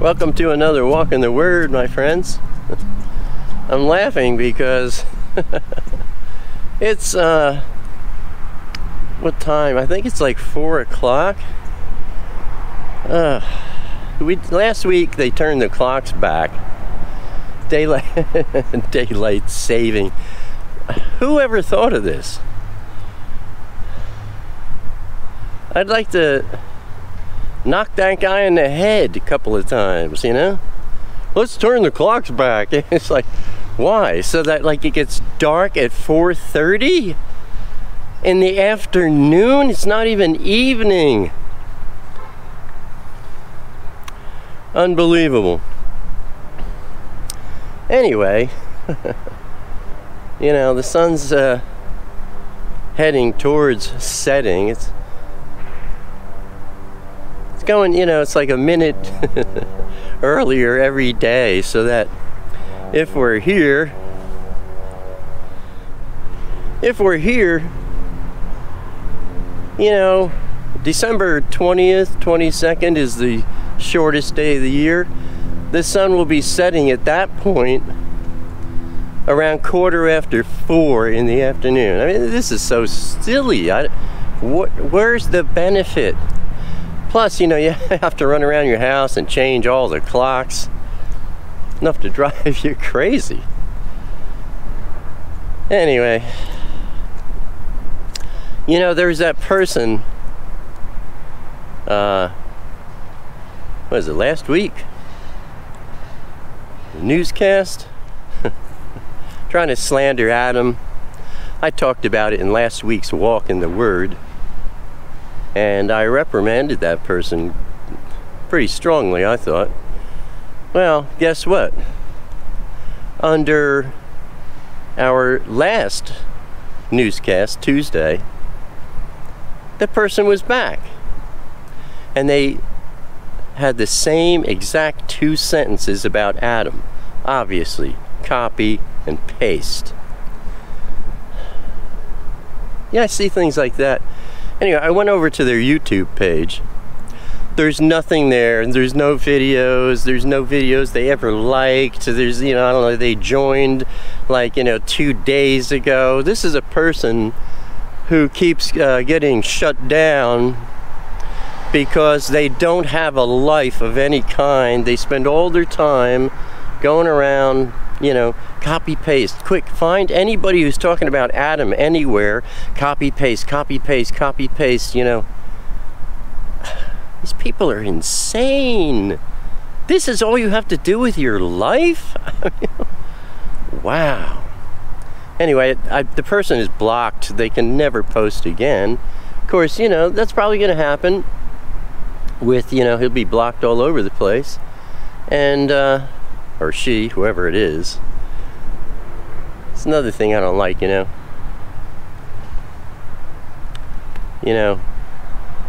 Welcome to another Walk in the Word, my friends. I'm laughing because it's what time? I think it's like 4 o'clock. Last week they turned the clocks back. Daylight saving. Who ever thought of this? I'd like to knock that guy in the head a couple of times, you know? Let's turn the clocks back. It's like, why? So that like it gets dark at 4:30 in the afternoon? It's not even evening. Unbelievable. Anyway, you know, the sun's heading towards setting. It's going, you know, it's like a minute earlier every day, so that if we're here, you know, December 20th, 22nd is the shortest day of the year. The sun will be setting at that point around 4:15 in the afternoon. I mean, this is so silly. Where's the benefit? Plus, you know, you have to run around your house and change all the clocks. Enough to drive you crazy. Anyway, you know, there's that person, what was it, last week? The newscast? Trying to slander Adam. I talked about it in last week's Walk in the Word. And I reprimanded that person pretty strongly, I thought. Well, guess what? Under our last newscast, Tuesday, the person was back. And they had the same exact 2 sentences about Adam. Obviously, copy and paste. Yeah, I see things like that. Anyway, I went over to their YouTube page. There's nothing there. There's no videos. There's no videos they ever liked. There's, you know, I don't know, they joined like, you know, 2 days ago. This is a person who keeps getting shut down because they don't have a life of any kind. They spend all their time going around, you know, copy paste. Quick, find anybody who's talking about Adam anywhere. Copy paste, copy paste, copy paste, you know. These people are insane. This is all you have to do with your life? Wow. Anyway, the person is blocked. They can never post again. Of course, you know, that's probably going to happen with, you know, he'll be blocked all over the place. And, or she, whoever it is. It's another thing I don't like, you know. You know,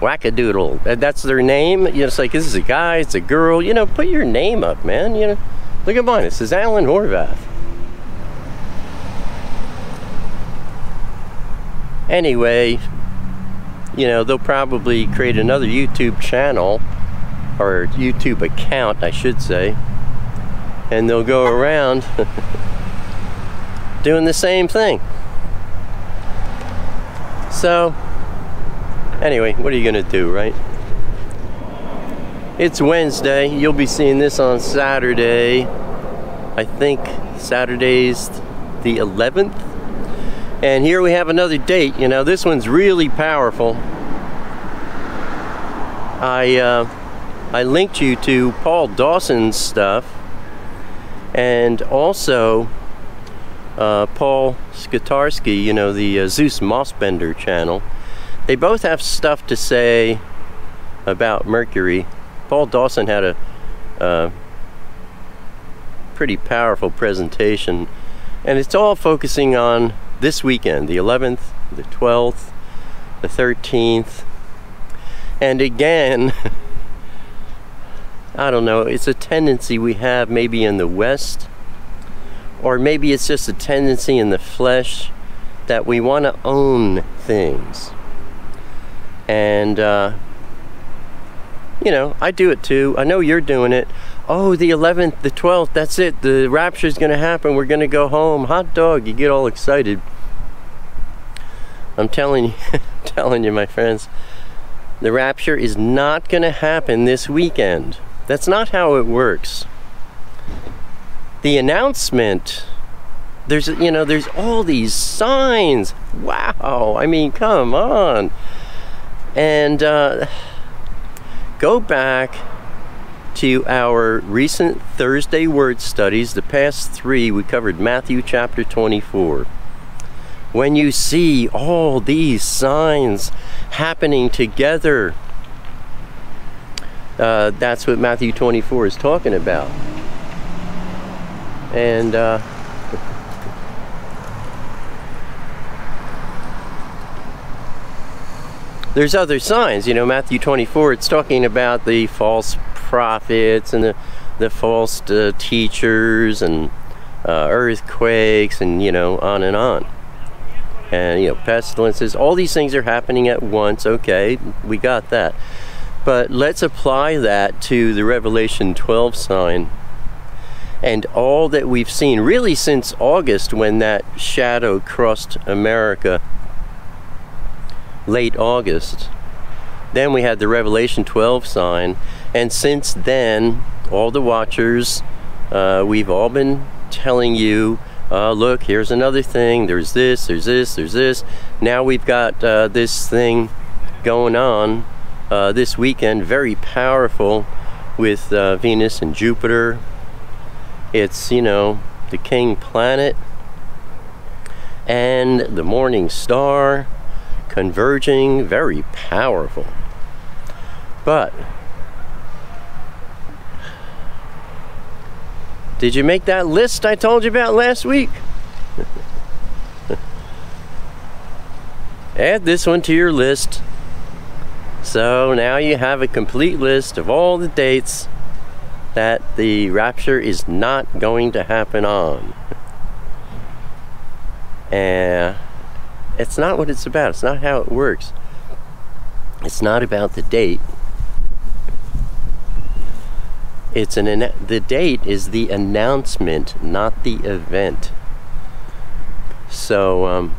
wackadoodle. That's their name. You know, it's like, this is a guy, it's a girl. You know, put your name up, man. You know, look at mine. It says Alan Horvath. Anyway, you know, they'll probably create another YouTube channel, or YouTube account, I should say. And they'll go around doing the same thing. So, anyway, what are you gonna do, right? It's Wednesday. You'll be seeing this on Saturday. I think Saturday's the 11th. And here we have another date. You know, this one's really powerful. I linked you to Paul Dawson's stuff. And also Paul Skatarski, you know, the Zeus Mossbender channel. They both have stuff to say about Mercury. Paul Dawson had a pretty powerful presentation. And it's all focusing on this weekend, the 11th, the 12th, the 13th. And again, I don't know, it's a tendency we have maybe in the West, or maybe it's just a tendency in the flesh that we want to own things. And, you know, I do it too. I know you're doing it. oh, the 11th, the 12th, that's it. The rapture's going to happen. We're going to go home. Hot dog. You get all excited. I'm telling you, telling you, my friends, the rapture is not going to happen this weekend. That's not how it works. The announcement, there's all these signs. Wow. I mean, come on. And go back to our recent Thursday word studies. The past 3, we covered Matthew chapter 24. When you see all these signs happening together, that's what Matthew 24 is talking about. And there's other signs. Matthew 24, it's talking about the false prophets and the false teachers and earthquakes and on and on. And pestilences, all these things are happening at once. Okay, we got that. But let's apply that to the Revelation 12 sign and all that we've seen really since August, when that shadow crossed America, late August. Then we had the Revelation 12 sign, and since then, all the watchers, we've all been telling you, look, here's another thing, there's this, there's this, there's this. Now we've got this thing going on this weekend, very powerful, with Venus and Jupiter. It's, the king planet and the morning star converging, very powerful. But did you make that list I told you about last week? Add this one to your list. So now you have a complete list of all the dates that the rapture is not going to happen on. And it's not what it's about. It's not how it works. It's not about the date. The date is the announcement, not the event. So,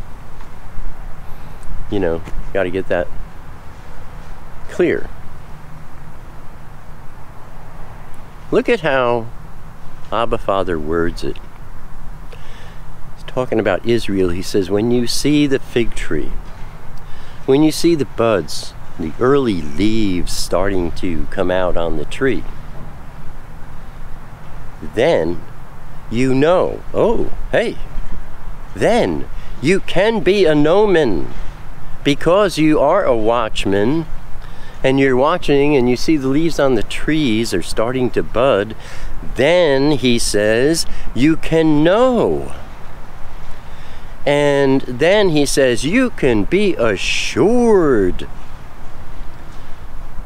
got to get that clear. Look at how Abba Father words it. He's talking about Israel. He says, when you see the fig tree, when you see the buds, the early leaves starting to come out on the tree, then you know, oh, hey, then you can be a Noman, because you are a watchman, and you're watching and you see the leaves on the trees are starting to bud. Then, he says, you can know. And then he says, you can be assured.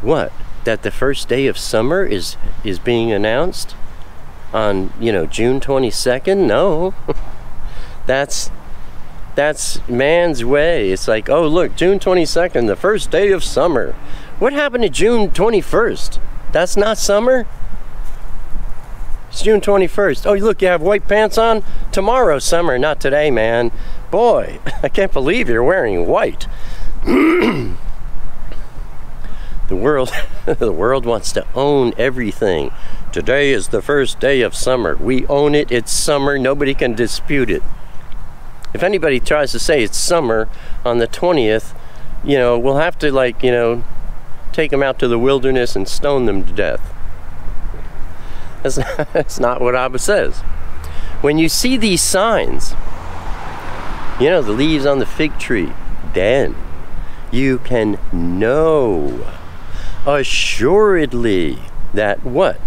What? That the first day of summer is being announced on, June 22nd? No. That's man's way. It's like, oh, look, June 22nd, the first day of summer. What happened to June 21st? That's not summer? It's June 21st. Oh, look, you have white pants on? Tomorrow's summer, not today, man. Boy, I can't believe you're wearing white. The world wants to own everything. Today is the first day of summer. We own it. It's summer. Nobody can dispute it. If anybody tries to say it's summer on the 20th, we'll have to, take them out to the wilderness and stone them to death. That's not what Abba says. When you see these signs, the leaves on the fig tree, then you can know assuredly that what?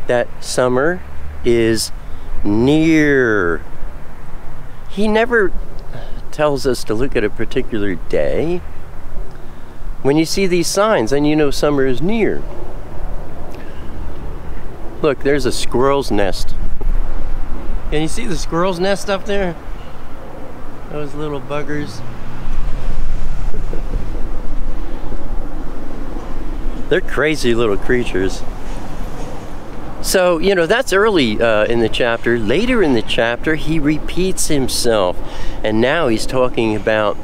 That summer is near. He never tells us to look at a particular day. When you see these signs, then you know summer is near. Look, there's a squirrel's nest. Can you see the squirrel's nest up there? Those little buggers. They're crazy little creatures. So, you know, that's early in the chapter. Later in the chapter, he repeats himself. And now he's talking about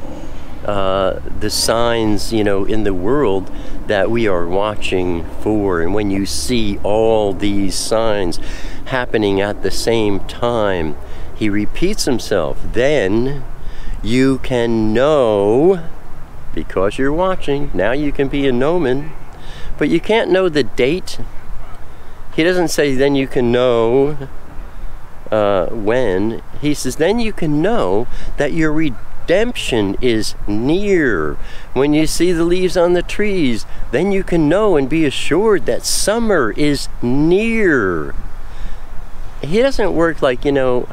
the signs, you know, in the world that we are watching for. And when you see all these signs happening at the same time, he repeats himself. Then you can know, because you're watching, now you can be a gnomon, but you can't know the date. He doesn't say then you can know when. He says then you can know that your redemption is near. When you see the leaves on the trees, then you can know and be assured that summer is near. He doesn't work like, you know,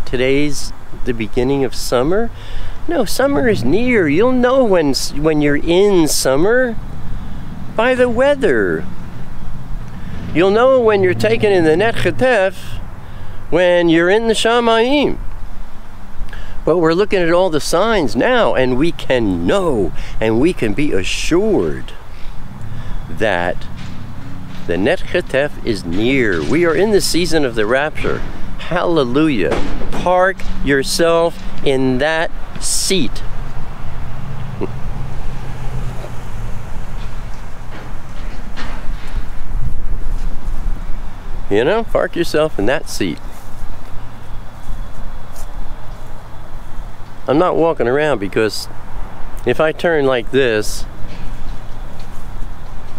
today's the beginning of summer. No, summer is near. You'll know when you're in summer by the weather. You'll know when you're taken in the Netchatef when you're in the Shamayim. But we're looking at all the signs now, and we can know and we can be assured that the Netchatef is near. We are in the season of the rapture. Hallelujah. Park yourself in that seat. You know, park yourself in that seat. I'm not walking around because if I turn like this,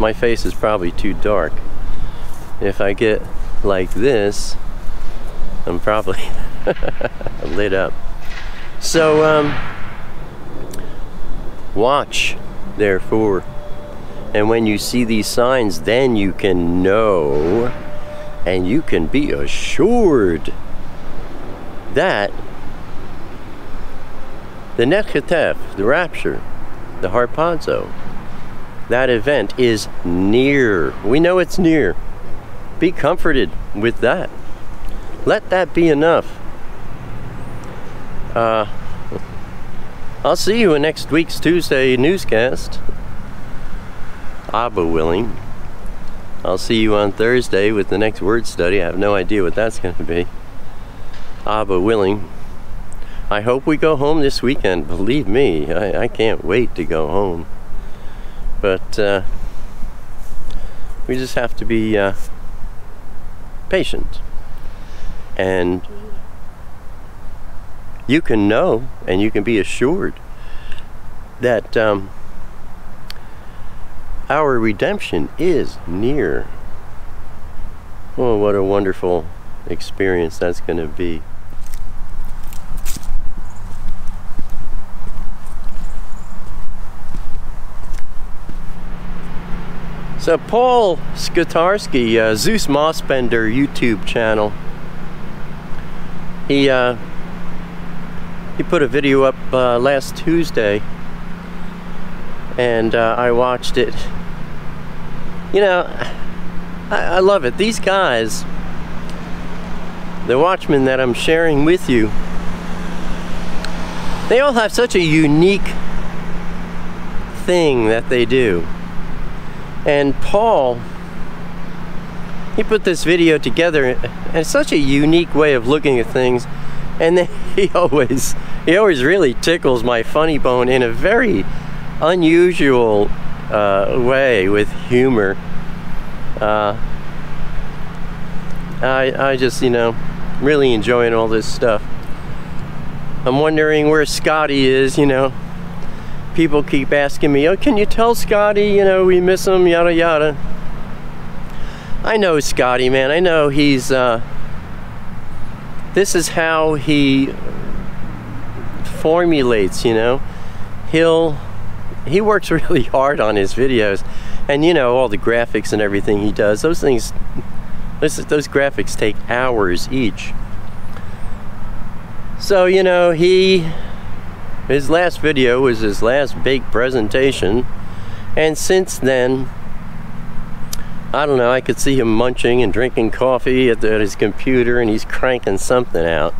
my face is probably too dark. If I get like this, I'm probably lit up. So, watch, therefore. And when you see these signs, then you can know and you can be assured that the Netchatef, the rapture, the harpazo, that event is near. We know it's near. Be comforted with that. Let that be enough. I'll see you in next week's Tuesday newscast, Abba willing. I'll see you on Thursday with the next word study. I have no idea what that's going to be. Abba willing. I hope we go home this weekend. Believe me, I can't wait to go home. But we just have to be patient. And you can know and you can be assured that our redemption is near. Oh, what a wonderful experience that's going to be. So Paul Skatarski, Zeus Mossbender YouTube channel, he put a video up last Tuesday, and I watched it. You know, I love it. These guys, the Watchmen that I'm sharing with you, they all have such a unique thing that they do. And Paul, he put this video together, and it's such a unique way of looking at things. And then he always really tickles my funny bone in a very unusual way, with humor. I just, you know, really enjoying all this stuff. I'm wondering where Scotty is, you know. People keep asking me, oh, can you tell Scotty, you know, we miss him, yada yada. I know Scotty, man. I know he's, this is how he formulates, you know. He works really hard on his videos. And, you know, all the graphics and everything he does, those things, those graphics take hours each. So, you know, his last video was his last big presentation, and since then, I don't know, I could see him munching and drinking coffee at his computer, and he's cranking something out.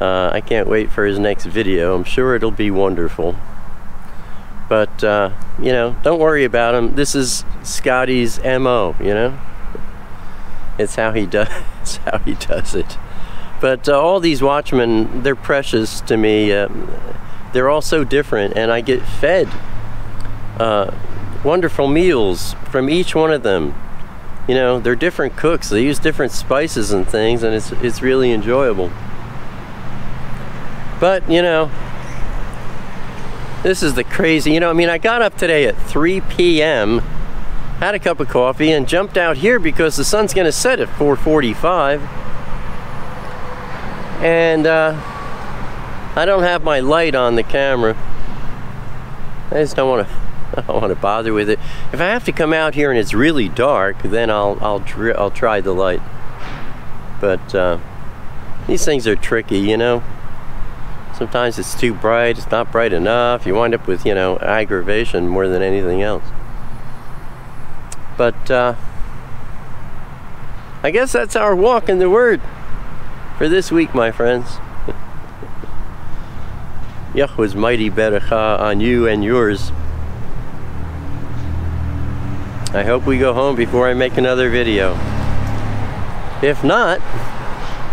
I can't wait for his next video. I'm sure it'll be wonderful. But, you know, don't worry about him. This is Scotty's MO, you know? It's how he does, it's how he does it. But all these Watchmen, they're precious to me. They're all so different, and I get fed wonderful meals from each one of them. You know, they're different cooks. They use different spices and things, and it's really enjoyable. But, you know, this is the crazy, you know, I mean, I got up today at 3 p.m., had a cup of coffee, and jumped out here because the sun's going to set at 4:45. And I don't have my light on the camera. I just don't want to bother with it. If I have to come out here and it's really dark, then I'll try the light. But these things are tricky, you know. Sometimes it's too bright, it's not bright enough. You wind up with, you know, aggravation more than anything else. But I guess that's our walk in the Word for this week, my friends. Yahweh's mighty beracha on you and yours. I hope we go home before I make another video. If not,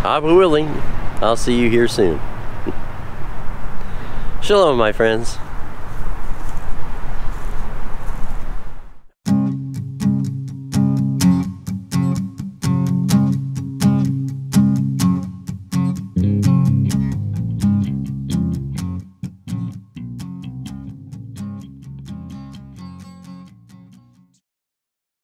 Abba willing, I'll see you here soon. Shalom, my friends.